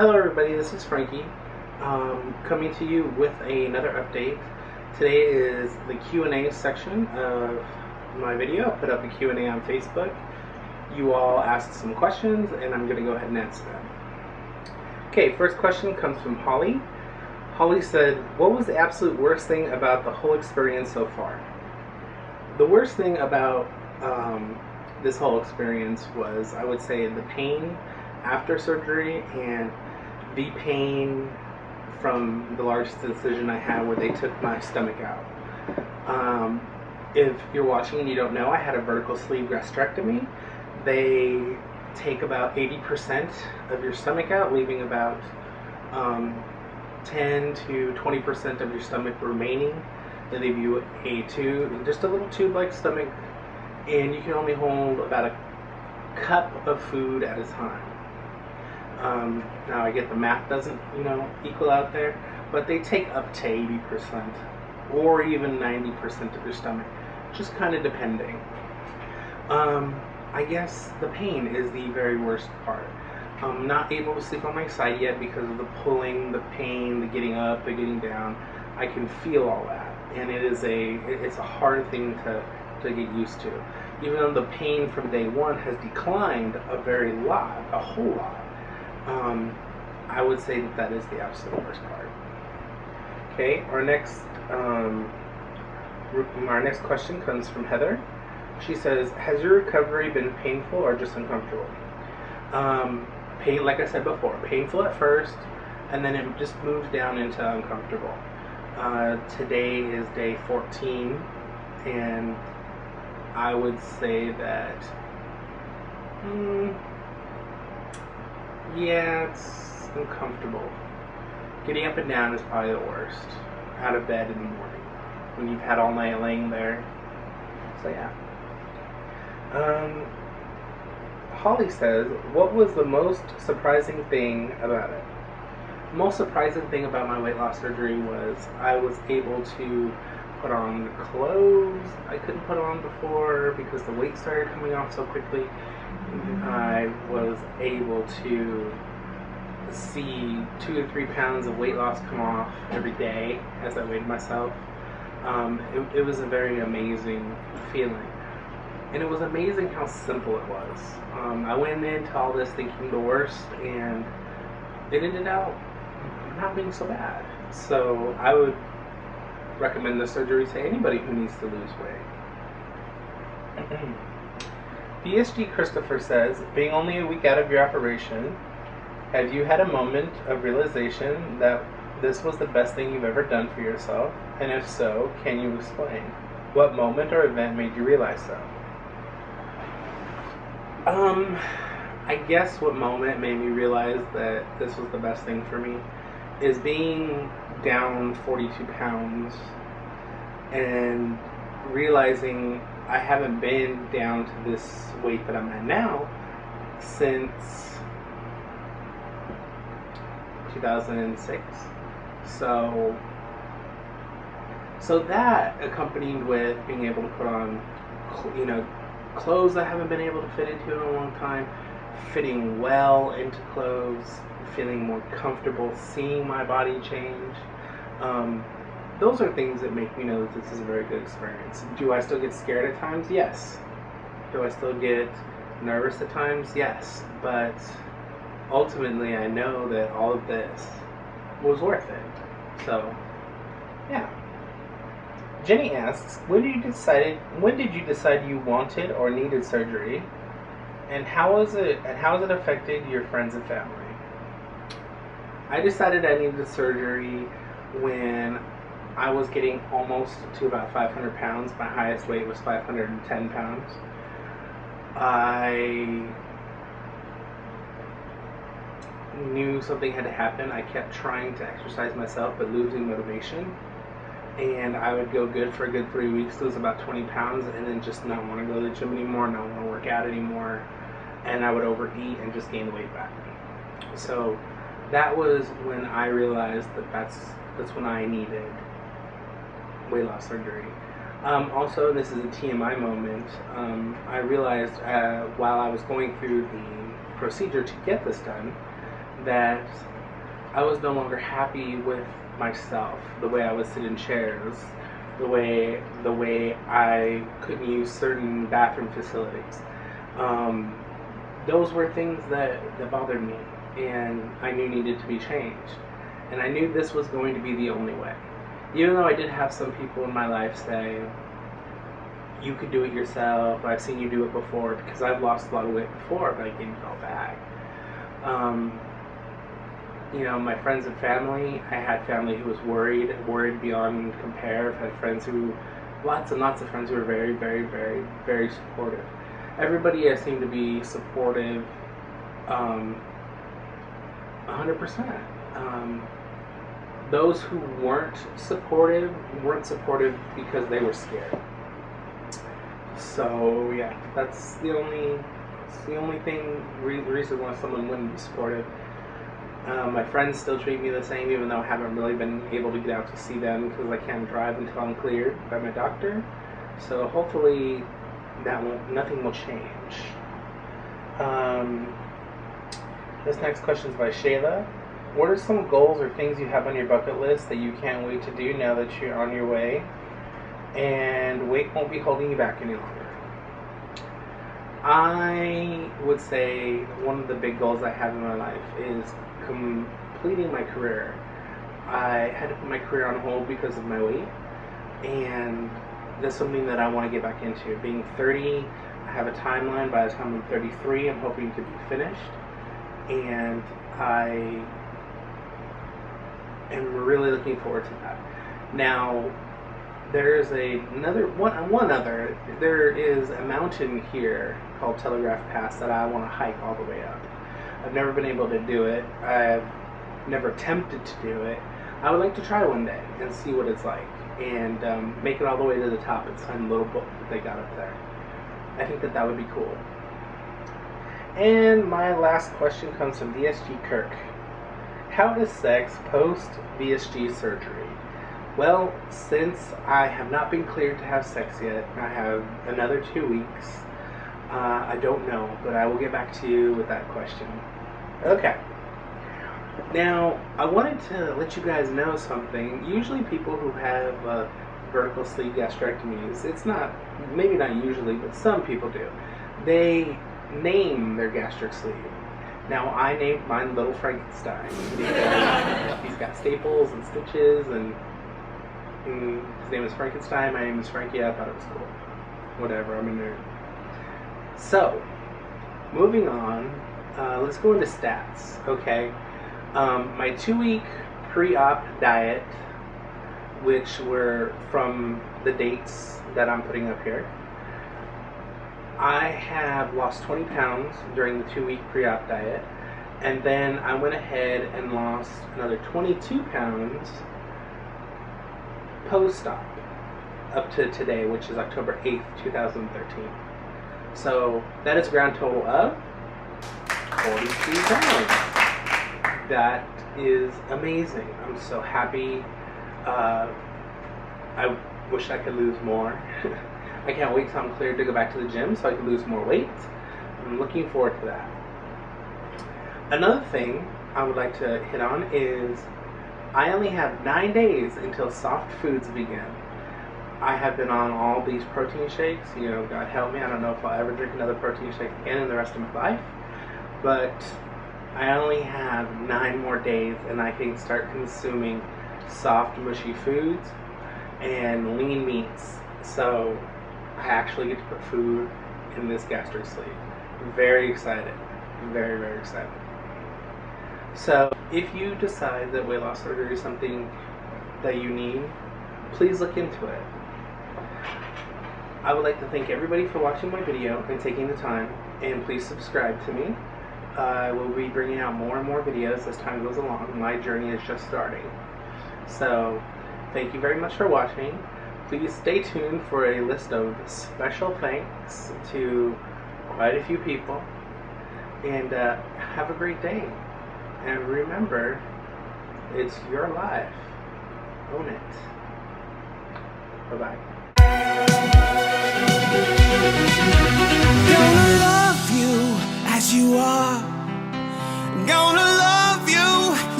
Hello everybody, this is Frankie, coming to you with another update. Today is the Q&A section of my video. I put up a Q&A on Facebook. You all asked some questions and I'm going to go ahead and answer them. Okay, first question comes from Holly. Holly said, what was the absolute worst thing about the whole experience so far? The worst thing about this whole experience was, I would say, the pain after surgery and the pain from the largest incision I had where they took my stomach out. If you're watching and you don't know, I had a vertical sleeve gastrectomy. They take about 80% of your stomach out, leaving about 10 to 20% of your stomach remaining. They leave you a tube, just a little tube-like stomach, and you can only hold about a cup of food at a time. Now I get the math doesn't, equal out there, but they take up to 80% or even 90% of your stomach, just kind of depending. I guess the pain is the very worst part. I'm not able to sleep on my side yet because of the pulling, the pain, the getting up, the getting down. I can feel all that, and it's a hard thing to get used to. Even though the pain from day one has declined a whole lot. I would say that is the absolute worst part. Okay, our next question comes from Heather. She says, has your recovery been painful or just uncomfortable? Pain, like I said before, painful at first, and then it just moves down into uncomfortable. Today is day 14, and I would say that yeah, it's uncomfortable. Getting up and down is probably the worst. Out of bed in the morning when you've had all night laying there. So yeah. Holly says, what was the most surprising thing about it? The most surprising thing about my weight loss surgery was I was able to put on clothes I couldn't put on before because the weight started coming off so quickly. I was able to see 2 to 3 pounds of weight loss come off every day as I weighed myself. It was a very amazing feeling. And it was amazing how simple it was. I went into all this thinking the worst, and it ended out not being so bad. So I would recommend the surgery to anybody who needs to lose weight. BSG Christopher says, being only a week out of your operation, have you had a moment of realization that this was the best thing you've ever done for yourself? And if so, can you explain? What moment or event made you realize so? I guess what moment made me realize that this was the best thing for me is being down 42 pounds and realizing I haven't been down to this weight that I'm at now since 2006. So that, accompanied with being able to put on, clothes I haven't been able to fit into in a long time, fitting well into clothes, feeling more comfortable, seeing my body change. Those are things that make me know that this is a very good experience. Do I still get scared at times? Yes. Do I still get nervous at times? Yes. But ultimately, I know that all of this was worth it. So, yeah. Jenny asks, when did you decide you wanted or needed surgery, and how has it affected your friends and family? I decided I needed surgery when I was getting almost to about 500 pounds. My highest weight was 510 pounds. I knew something had to happen. I kept trying to exercise myself, but losing motivation. And I would go good for a good 3 weeks, lose about 20 pounds, and then just not want to go to the gym anymore, not want to work out anymore. And I would overeat and just gain the weight back. So that was when I realized that that's when I needed weight loss surgery. Also, this is a TMI moment. I realized while I was going through the procedure to get this done that I was no longer happy with myself, the way I would sit in chairs, the way I couldn't use certain bathroom facilities. Those were things that bothered me, and I knew needed to be changed. And I knew this was going to be the only way. Even though I did have some people in my life say, you could do it yourself, I've seen you do it before, because I've lost a lot of weight before, but I gained it all back. My friends and family, I had family who was worried beyond compare. I've had friends lots and lots of friends who were very, very, very, very supportive. Everybody has seemed to be supportive 100%. Those who weren't supportive because they were scared. So yeah, that's the only reason why someone wouldn't be supportive. My friends still treat me the same, even though I haven't really been able to get out to see them because I can't drive until I'm cleared by my doctor. So hopefully nothing will change. This next question is by Shayla. What are some goals or things you have on your bucket list that you can't wait to do now that you're on your way and weight won't be holding you back any longer? I would say one of the big goals I have in my life is completing my career. I had to put my career on hold because of my weight, and that's something that I want to get back into. Being 30, I have a timeline. By the time I'm 33, I'm hoping to be finished, and I am really looking forward to that. Now, there is there is a mountain here called Telegraph Pass that I want to hike all the way up. I've never been able to do it. I've never attempted to do it. I would like to try one day and see what it's like, and make it all the way to the top and sign a little book that they got up there. I think that would be cool. And my last question comes from VSG Kirk. How is sex post VSG surgery? Well, since I have not been cleared to have sex yet, I have another 2 weeks. I don't know, but I will get back to you with that question. Okay. Now, I wanted to let you guys know something. Usually people who have vertical sleeve gastrectomies, maybe not usually, but some people do. They name their gastric sleeve. Now, I named mine Little Frankenstein because he's got staples and stitches, and his name is Frankenstein, my name is Frankie. I thought it was cool. Whatever, I'm a nerd. So, moving on, let's go into stats, okay? My 2-week pre-op diet, which were from the dates that I'm putting up here, I have lost 20 pounds during the 2-week pre-op diet, and then I went ahead and lost another 22 pounds post-op up to today, which is October 8th, 2013. So that is a grand total of 42 pounds. That is amazing. I'm so happy. I wish I could lose more. I can't wait till I'm cleared to go back to the gym so I can lose more weight. I'm looking forward to that. Another thing I would like to hit on is I only have 9 days until soft foods begin. I have been on all these protein shakes. God help me, I don't know if I'll ever drink another protein shake again in the rest of my life. But I only have 9 more days and I can start consuming soft, mushy foods and lean meats. So I actually get to put food in this gastric sleeve. I'm very excited. I'm very, very excited. So if you decide that weight loss surgery is something that you need, please look into it. I would like to thank everybody for watching my video and taking the time, and please subscribe to me. I will be bringing out more and more videos as time goes along. My journey is just starting. So thank you very much for watching. Please stay tuned for a list of special thanks to quite a few people, and have a great day. And remember, it's your life. Own it. Bye-bye. Gonna love you as you are. Gonna love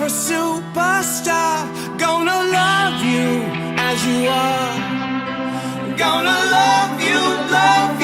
a superstar. Gonna love you as you are. Gonna love you, love you.